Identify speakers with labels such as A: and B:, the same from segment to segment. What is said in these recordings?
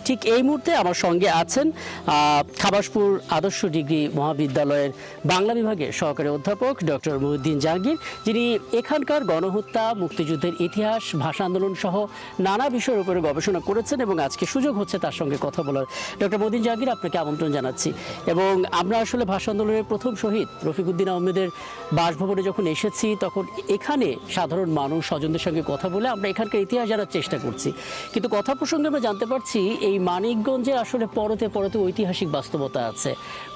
A: ঠিক এই মুহূর্তে আমার সঙ্গে আছেন খাবাসপুর আদর্শ ডিগ্রি মহাবিদ্যালয়ের বাংলা বিভাগের সহকারী অধ্যাপক ডক্টর মহিউদ্দিন জাহাঙ্গীর, যিনি এখানকার গণহত্যা, মুক্তিযুদ্ধের ইতিহাস, ভাষা আন্দোলন সহ নানা বিষয়ের উপরে গবেষণা করেছেন এবং আজকে সুযোগ হচ্ছে তার সঙ্গে কথা বলার। ডক্টর মহিউদ্দিন জাহাঙ্গীর, আপনাকে আমন্ত্রণ জানাচ্ছি। এবং আমরা আসলে ভাষা আন্দোলনের প্রথম শহীদ রফিকুদ্দিন আহমেদের বাসভবনে যখন এসেছি, তখন এখানে সাধারণ মানুষ স্বজনদের সঙ্গে কথা বলে আমরা এখানকার ইতিহাস জানার চেষ্টা করছি। কিন্তু কথা প্রসঙ্গে আমরা জানতে পারছি এই মানিকগঞ্জে আসলে পরতে পরতে ঐতিহাসিক বাস্তবতা আছে।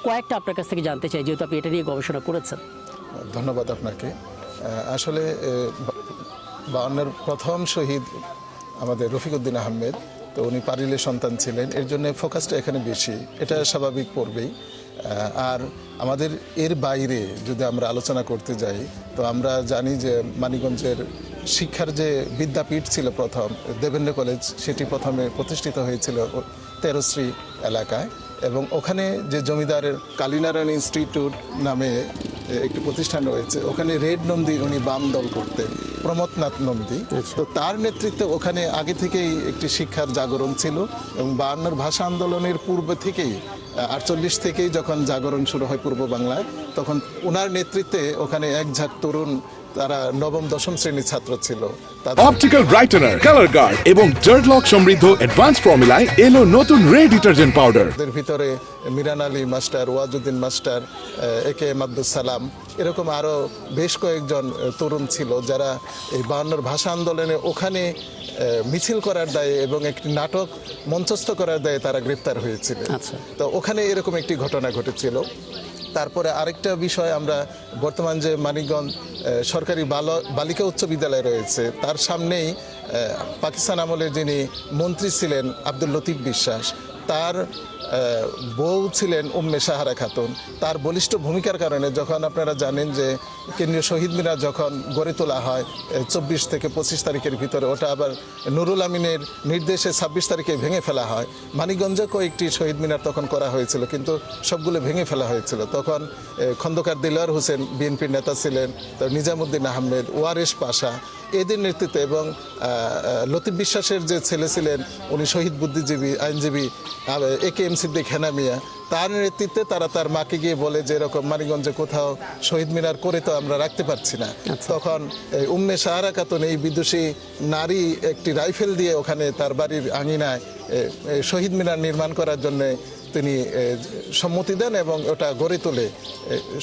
A: কয়েকটা আপনার কাছ থেকে জানতে চাই, যেহেতু আপনি এটা নিয়ে গবেষণা করেছেন।
B: ধন্যবাদ আপনাকে। আসলে 52-এর প্রথম শহীদ আমাদের রফিকুদ্দিন আহমেদ, তো উনি পারিলের সন্তান ছিলেন, এর জন্য ফোকাসটা এখানে বেশি, এটা স্বাভাবিক পড়বেই। আর আমাদের এর বাইরে যদি আমরা আলোচনা করতে যাই, তো আমরা জানি যে মানিকগঞ্জের শিক্ষার যে বিদ্যাপীঠ ছিল প্রথম, দেবেন্দ্র কলেজ, সেটি প্রথমে প্রতিষ্ঠিত হয়েছিল তেরশ্রী এলাকায়, এবং ওখানে যে জমিদারের কালীনারায়ণ ইনস্টিটিউট নামে একটি প্রতিষ্ঠান রয়েছে, ওখানে রেড নন্দী উনি বাম দল করতেন, প্রমথনাথ নন্দী। তো তার নেতৃত্বে ওখানে আগে থেকেই একটি শিক্ষার জাগরণ ছিল, এবং 52-এর ভাষা আন্দোলনের পূর্বে থেকেই 48 থেকেই যখন জাগরণ শুরু হয় পূর্ব বাংলায়, তখন ওনার নেতৃত্বে ওখানে এক ঝাঁক তরুণ, তারা নবম দশম শ্রেণীর ছাত্র ছিল।
C: অপটিক্যাল ব্রাইটেনার, কালার গার্ড এবং ডার্ট লক সমৃদ্ধ অ্যাডভান্স ফর্মুলায় এলো নতুন রে ডিটারজেন্ট পাউডার।
B: এর ভিতরে মিরান আলী মাস্টার, ওয়াজুদ্দিন মাস্টার, একে এম আব্দুল সালাম, এরকম আরও বেশ কয়েকজন তরুণ ছিল যারা এই 52-এর ভাষা আন্দোলনে ওখানে মিছিল করার দায়ে এবং একটি নাটক মঞ্চস্থ করার দায়ে তারা গ্রেপ্তার হয়েছিল। তো ওখানে এরকম একটি ঘটনা ঘটেছিল। তারপরে আরেকটা বিষয়, আমরা বর্তমান যে মানিকগঞ্জ সরকারি বালিকা উচ্চ বিদ্যালয় রয়েছে, তার সামনেই পাকিস্তান আমলে যিনি মন্ত্রী ছিলেন আব্দুল লতিফ বিশ্বাস, তার বউ ছিলেন উম্মে সাহারা খাতুন। তার বলিষ্ঠ ভূমিকার কারণে যখন আপনারা জানেন যে কেন্দ্রীয় শহীদ মিনার যখন গড়ে তোলা হয় 24 থেকে 25 তারিখের ভিতরে, ওটা আবার নুরুল আমিনের নির্দেশে 26 তারিখে ভেঙে ফেলা হয়। মানিকগঞ্জে কয়েকটি শহীদ মিনার তখন করা হয়েছিল, কিন্তু সবগুলো ভেঙে ফেলা হয়েছিল। তখন খন্দকার দিলওয়ার হোসেন বিএনপির নেতা ছিলেন, তো নিজামুদ্দিন আহমেদ, ওয়ারেশ পাশা, এদের নেতৃত্বে, এবং লতিফ বিশ্বাসের যে ছেলে ছিলেন উনি শহীদ বুদ্ধিজীবী আইনজীবী একে এম সিদ্দিক হেনা মিয়া, তার নেতৃত্বে তারা তার মাকে গিয়ে বলে যে এরকম মানিকগঞ্জে কোথাও শহীদ মিনার করে তো আমরা রাখতে পারছি না। তখন উম্মে সাহারা খাতুন, এই বিদুষী নারী, একটি রাইফেল দিয়ে ওখানে তার বাড়ির আঙিনায় শহীদ মিনার নির্মাণ করার জন্য তিনি সম্মতি দেন, এবং ওটা গড়ে তোলে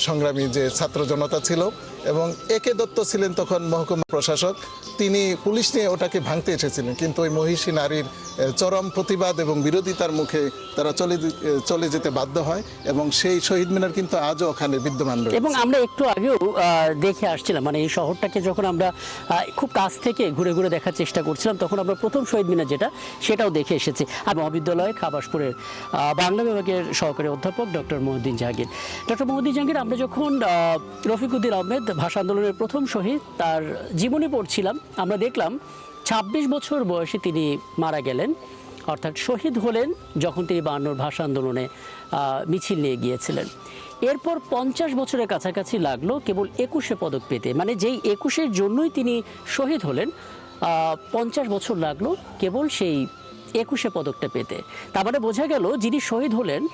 B: সংগ্রামী যে ছাত্র জনতা ছিল। এবং একে দত্ত ছিলেন তখন মহকুমা প্রশাসক, তিনি পুলিশ নিয়ে ওটাকে ভাঙতে এসেছিলেন, কিন্তু ওই মহিষী নারীর চরম প্রতিবাদ এবং বিরোধিতার মুখে তারা চলে যেতে বাধ্য হয়, এবং সেই শহীদ মিনার কিন্তু আজও ওখানে বিদ্যমান রয়েছে।
A: এবং আমরা একটু আগেও দেখে আসছিলাম, মানে এই শহরটাকে যখন আমরা খুব কাছ থেকে ঘুরে ঘুরে দেখার চেষ্টা করছিলাম, তখন আমরা প্রথম শহীদ মিনার সেটাও দেখে এসেছি। আর মহাবিদ্যালয় খাবাসপুরের বাংলা বিভাগের সহকারী অধ্যাপক ডক্টর মহিউদ্দিন জাহাঙ্গীর। ডক্টর মহিউদ্দিন জাহাঙ্গীর, আমরা যখন রফিকুদ্দিন আহমেদ ভাষা আন্দোলনের প্রথম শহীদ, তার জীবনী পড়ছিলাম, আমরা দেখলাম 26 বছর বয়সে তিনি মারা গেলেন, অর্থাৎ শহীদ হলেন যখন তিনি 52-র ভাষা আন্দোলনে মিছিল নিয়ে গিয়েছিলেন। এরপর 50 বছরের কাছাকাছি লাগলো কেবল 21শে পদক পেতে, মানে যেই 21-এর জন্যই তিনি শহীদ হলেন, 50 বছর লাগলো কেবল সেই 21শে পদকটা পেতে। তার মানে বোঝা গেল যিনি শহীদ হলেন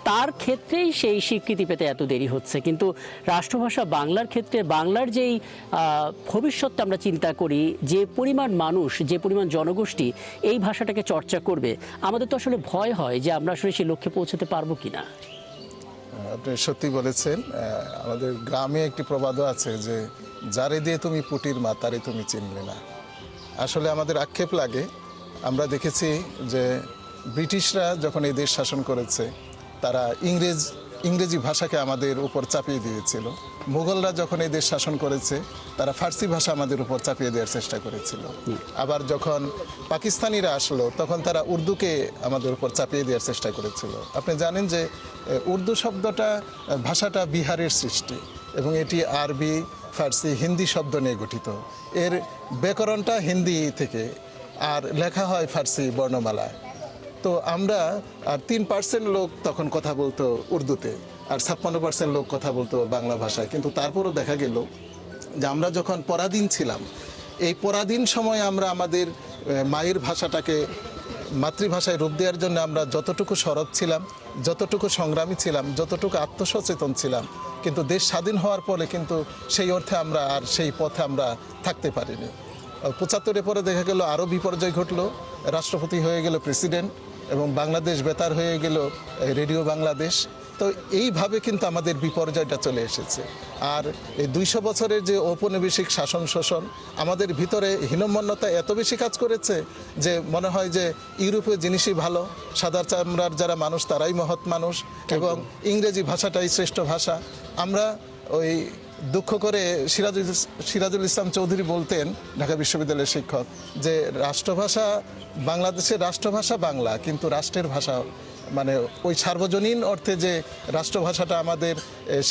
A: তার ক্ষেত্রেই সেই স্বীকৃতি পেতে এত দেরি হচ্ছে। কিন্তু রাষ্ট্রভাষা বাংলার ক্ষেত্রে বাংলার যেই ভবিষ্যৎটা আমরা চিন্তা করি, যে পরিমাণ মানুষ, যে পরিমাণ জনগোষ্ঠী এই ভাষাটাকে চর্চা করবে, আমাদের তো আসলে ভয় হয় যে আমরা আসলে সেই লক্ষ্যে পৌঁছতে পারবো কিনা।
B: আপনি সত্যি বলেছেন। আমাদের গ্রামে একটি প্রবাদও আছে যে যারে দিয়ে তুমি পুটির মা তারে তুমি চিনলে না। আসলে আমাদের আক্ষেপ লাগে, আমরা দেখেছি যে ব্রিটিশরা যখন এই দেশ শাসন করেছে, তারা ইংরেজি ভাষাকে আমাদের উপর চাপিয়ে দিয়েছিল। মুঘলরা যখন এই দেশ শাসন করেছে, তারা ফার্সি ভাষা আমাদের উপর চাপিয়ে দেওয়ার চেষ্টা করেছিল। আবার যখন পাকিস্তানিরা আসলো, তখন তারা উর্দুকে আমাদের উপর চাপিয়ে দেওয়ার চেষ্টা করেছিল। আপনি জানেন যে উর্দু শব্দটা, ভাষাটা বিহারের সৃষ্টি, এবং এটি আরবি, ফার্সি, হিন্দি শব্দ নিয়ে গঠিত। এর ব্যাকরণটা হিন্দি থেকে, আর লেখা হয় ফার্সি বর্ণমালায়। তো আমরা, আর 3% লোক তখন কথা বলতো উর্দুতে, আর 56% লোক কথা বলতো বাংলা ভাষায়। কিন্তু তারপরও দেখা গেল যে আমরা যখন পরাধীন ছিলাম, এই পরাধীন সময়ে আমরা আমাদের মায়ের ভাষাটাকে মাতৃভাষায় রূপ দেওয়ার জন্য আমরা যতটুকু সরব ছিলাম, যতটুকু সংগ্রামী ছিলাম, যতটুকু আত্মসচেতন ছিলাম, কিন্তু দেশ স্বাধীন হওয়ার পরে কিন্তু সেই অর্থে আমরা আর সেই পথে আমরা থাকতে পারিনি। 75-এর পরে দেখা গেল আরও বিপর্যয় ঘটলো, রাষ্ট্রপতি হয়ে গেল প্রেসিডেন্ট এবং বাংলাদেশ বেতার হয়ে গেল রেডিও বাংলাদেশ। তো এইভাবে কিন্তু আমাদের বিপর্যয়টা চলে এসেছে। আর এই 200 বছরের যে ঔপনিবেশিক শাসন শোষণ আমাদের ভিতরে হীনমন্যতা এত বেশি কাজ করেছে যে মনে হয় যে ইউরোপীয় জিনিসই ভালো, সাদা চামড়ার যারা মানুষ তারাই মহৎ মানুষ এবং ইংরেজি ভাষাটাই শ্রেষ্ঠ ভাষা। আমরা ওই দুঃখ করে সিরাজুল ইসলাম চৌধুরী বলতেন, ঢাকা বিশ্ববিদ্যালয়ের শিক্ষক, যে রাষ্ট্রভাষা বাংলাদেশের রাষ্ট্রভাষা বাংলা, কিন্তু রাষ্ট্রের ভাষা মানে ওই সার্বজনীন অর্থে যে রাষ্ট্রভাষাটা আমাদের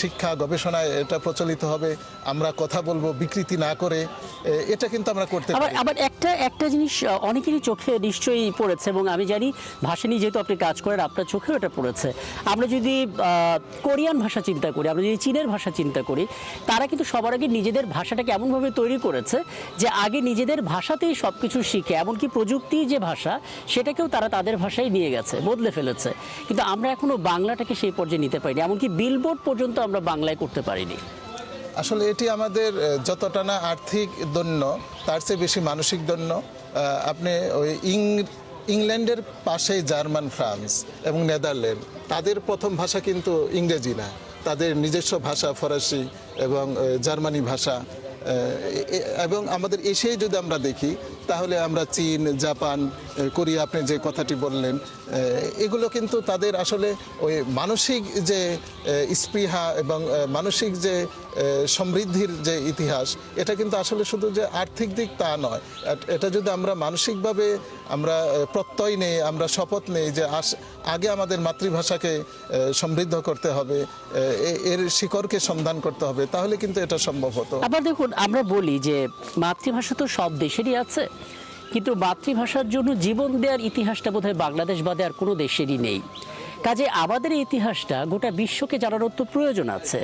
B: শিক্ষা গবেষণায় এটা প্রচলিত হবে, আমরা কথা বলবো বিকৃতি না করে, এটা কিন্তু আমরা করতে পারি।
A: আবার একটা জিনিস অনেকেরই চোখে নিশ্চয়ই পড়েছে এবং আমি জানি ভাষা নিয়ে যেহেতু আপনি কাজ করেন আপনার চোখেও এটা পড়েছে। আমরা যদি কোরিয়ান ভাষা চিন্তা করি, আমরা যদি চীনের ভাষা চিন্তা করি, তারা কিন্তু সবার আগে নিজেদের ভাষাটাকে এমনভাবে তৈরি করেছে যে আগে নিজেদের ভাষাতেই সব কিছু শিখে, এমনকি প্রযুক্তি যে ভাষা সেটাকেও তারা তাদের ভাষায় নিয়ে গেছে, বদলে ফেলেছে। কিন্তু আমরা এখনো বাংলাটাকে সেই পর্যায়ে নিতে পারিনি, এমনকি বিলবোর্ড পর্যন্ত আমরা বাংলায় করতে পারিনি।
B: আসলে এটি আমাদের যতটা না আর্থিক দৈন্য তার চেয়ে বেশি মানসিক দৈন্য। আপনি ওই ইংল্যান্ডের পাশেই জার্মান, ফ্রান্স এবং নেদারল্যান্ড, তাদের প্রথম ভাষা কিন্তু ইংরেজি না, তাদের নিজস্ব ভাষা ফরাসি এবং জার্মানি ভাষা। এবং আমাদের এশিয়ায় যদি আমরা দেখি তাহলে আমরা চীন, জাপান, কোরিয়া, আপনি যে কথাটি বললেন, এগুলো কিন্তু তাদের আসলে ওই মানসিক যে স্পৃহা এবং মানসিক যে সমৃদ্ধির যে ইতিহাস, এটা কিন্তু আসলে শুধু যে আর্থিক দিক তা নয়, এটা যদি আমরা মানসিকভাবে আমরা প্রত্যয় নেই, আমরা শপথ নেই যে আগে আমাদের মাতৃভাষাকে সমৃদ্ধ করতে হবে, এর শিকড়কে সন্ধান করতে হবে, তাহলে কিন্তু এটা সম্ভব হতো।
A: আবার দেখুন, আমরা বলি যে মাতৃভাষা তো সব দেশেরই আছে, কিন্তু মাতৃভাষার জন্য জীবন দেওয়ার ইতিহাসটা বোধহয় বাংলাদেশ বাদে আর কোনো দেশেরই নেই। কাজে আমাদের এই ইতিহাসটা গোটা বিশ্বকে জানানোর তো প্রয়োজন আছে।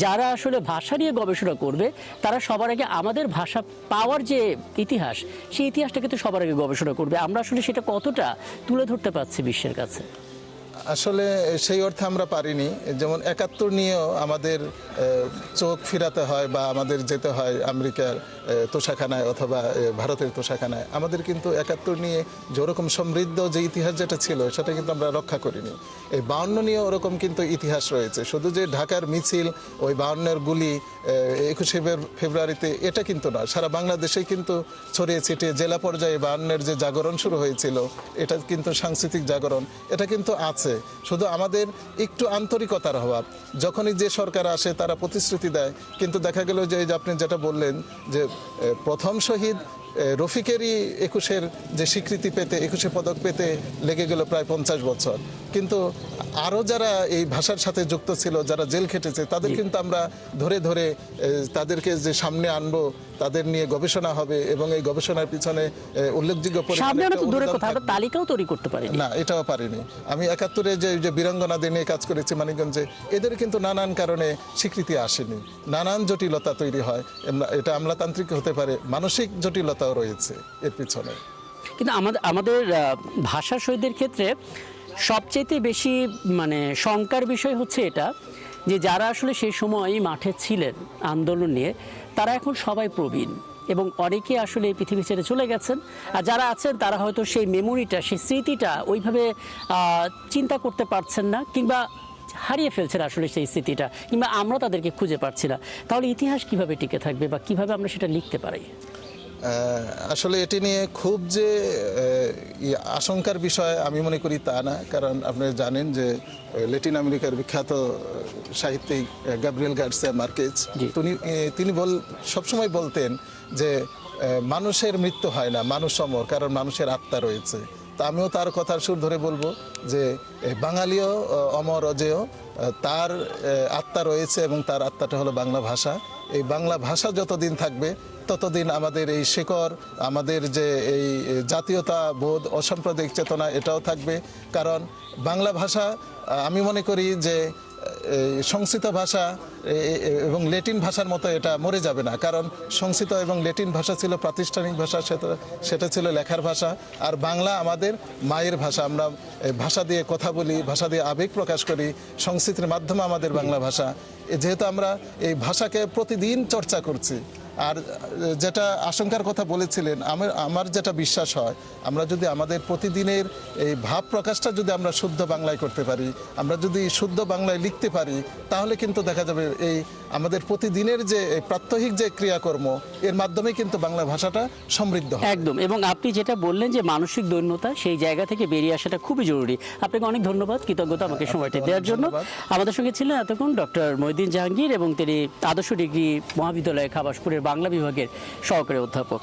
A: যারা আসলে ভাষা নিয়ে গবেষণা করবে তারা সবার আগে আমাদের ভাষা পাওয়ার যে ইতিহাস, সেই ইতিহাসটাকে তো সবার আগে গবেষণা করবে। আমরা আসলে সেটা কতটা তুলে ধরতে পারছি বিশ্বের কাছে?
B: আসলে সেই অর্থে আমরা পারিনি। যেমন 71 নিয়েও আমাদের চোখ ফিরাতে হয় বা আমাদের যেতে হয় আমেরিকার তোষাখানায় অথবা ভারতের তোষাখানায়। আমাদের কিন্তু 71 নিয়ে যেরকম সমৃদ্ধ যে ইতিহাস যেটা ছিল সেটা কিন্তু আমরা রক্ষা করিনি। এই 52 নিয়ে ওরকম কিন্তু ইতিহাস রয়েছে। শুধু যে ঢাকার মিছিল, ওই 52-এর গুলি 21শে ফেব্রুয়ারিতে, এটা কিন্তু না, সারা বাংলাদেশে কিন্তু ছড়িয়ে ছিটিয়ে জেলা পর্যায়ে 52-এর যে জাগরণ শুরু হয়েছিল, এটা কিন্তু সাংস্কৃতিক জাগরণ, এটা কিন্তু আছে। শুধু আমাদের একটু আন্তরিকতার অভাব। যখনই যে সরকার আসে তারা প্রতিশ্রুতি দেয়, কিন্তু দেখা গেল যে আপনি যেটা বললেন যে প্রথম শহীদ রফিকেরই 21-এর যে স্বীকৃতি পেতে, 21শে পদক পেতে লেগে গেল প্রায় 50 বছর। কিন্তু আরও যারা এই ভাষার সাথে যুক্ত ছিল, যারা জেল খেটেছে, তাদের কিন্তু আমরা ধরে ধরে তাদেরকে যে সামনে আনবো, তাদের নিয়ে গবেষণা হবে এবং এই গবেষণার পিছনে উল্লেখযোগ্য
A: তালিকাও তৈরি করতে পারি
B: না, এটাও পারিনি। আমি 71-এ যে বীরাঙ্গনাদের নিয়ে কাজ করেছি মানিকগঞ্জে, এদের কিন্তু নানান কারণে স্বীকৃতি আসেনি, নানান জটিলতা তৈরি হয়। এটা আমলাতান্ত্রিক হতে পারে, মানসিক জটিলতাও রয়েছে এর পিছনে।
A: কিন্তু আমাদের ভাষা শহীদদের ক্ষেত্রে সবচেয়ে বেশি শঙ্কার বিষয় হচ্ছে এটা যে যারা আসলে সেই সময় মাঠে ছিলেন আন্দোলন নিয়ে, তারা এখন সবাই প্রবীণ এবং অনেকে আসলে এই পৃথিবী ছেড়ে চলে গেছেন। আর যারা আছেন তারা হয়তো সেই মেমোরিটা, সেই স্মৃতিটা ওইভাবে চিন্তা করতে পারছেন না, কিংবা হারিয়ে ফেলছেন আসলে সেই স্মৃতিটা, কিংবা আমরা তাদেরকে খুঁজে পাচ্ছি না। তাহলে ইতিহাস কিভাবে টিকে থাকবে বা কিভাবে আমরা সেটা লিখতে পারি?
B: আসলে এটি নিয়ে খুব যে আশঙ্কার বিষয় আমি মনে করি তা না। কারণ আপনি জানেন যে ল্যাটিন আমেরিকার বিখ্যাত সাহিত্যিক গ্যাব্রিয়েল গার্সিয়া মার্কেজ, তিনি সবসময় বলতেন যে মানুষের মৃত্যু হয় না, মানুষ অমর, কারণ মানুষের আত্মা রয়েছে। তা আমিও তার কথার সুর ধরে বলবো যে বাঙালিও অমর অজেয়, তার আত্মা রয়েছে এবং তার আত্মাটা হলো বাংলা ভাষা। এই বাংলা ভাষা যতদিন থাকবে ততদিন আমাদের এই শিকড়, আমাদের যে এই জাতীয়তা বোধ, অসাম্প্রদায়িক চেতনা, এটাও থাকবে। কারণ বাংলা ভাষা আমি মনে করি যে সংস্কৃত ভাষা এবং ল্যাটিন ভাষার মতো এটা মরে যাবে না, কারণ সংস্কৃত এবং ল্যাটিন ভাষা ছিল প্রাতিষ্ঠানিক ভাষা, সেটা ছিল লেখার ভাষা। আর বাংলা আমাদের মায়ের ভাষা, আমরা ভাষা দিয়ে কথা বলি, ভাষা দিয়ে আবেগ প্রকাশ করি, সংস্কৃতির মাধ্যমে আমাদের বাংলা ভাষা। যেহেতু আমরা এই ভাষাকে প্রতিদিন চর্চা করছি, আর যেটা আশঙ্কার কথা বলেছিলেন, আমার যেটা বিশ্বাস হয়, আমরা যদি আমাদের প্রতিদিনের এই ভাব প্রকাশটা যদি আমরা শুদ্ধ বাংলায় করতে পারি, আমরা যদি শুদ্ধ বাংলায় লিখতে পারি, তাহলে কিন্তু দেখা যাবে এই আমাদের প্রতিদিনের যে এই প্রাত্যহিক যে ক্রিয়াকর্ম, এর মাধ্যমে কিন্তু বাংলা ভাষাটা সমৃদ্ধ হয়।
A: একদম। এবং আপনি যেটা বললেন যে মানসিক দৈন্যতা, সেই জায়গা থেকে বেরিয়ে আসাটা খুবই জরুরি। আপনাকে অনেক ধন্যবাদ, কৃতজ্ঞতা আমাকে সময়টা দেওয়ার জন্য। আমাদের সঙ্গে ছিলেন এতক্ষণ ডক্টর মহিউদ্দিন জাহাঙ্গীর, এবং তিনি আদর্শ ডিগ্রি মহাবিদ্যালয় খাবাসপুরের বাংলা বিভাগের সহকারী অধ্যাপক।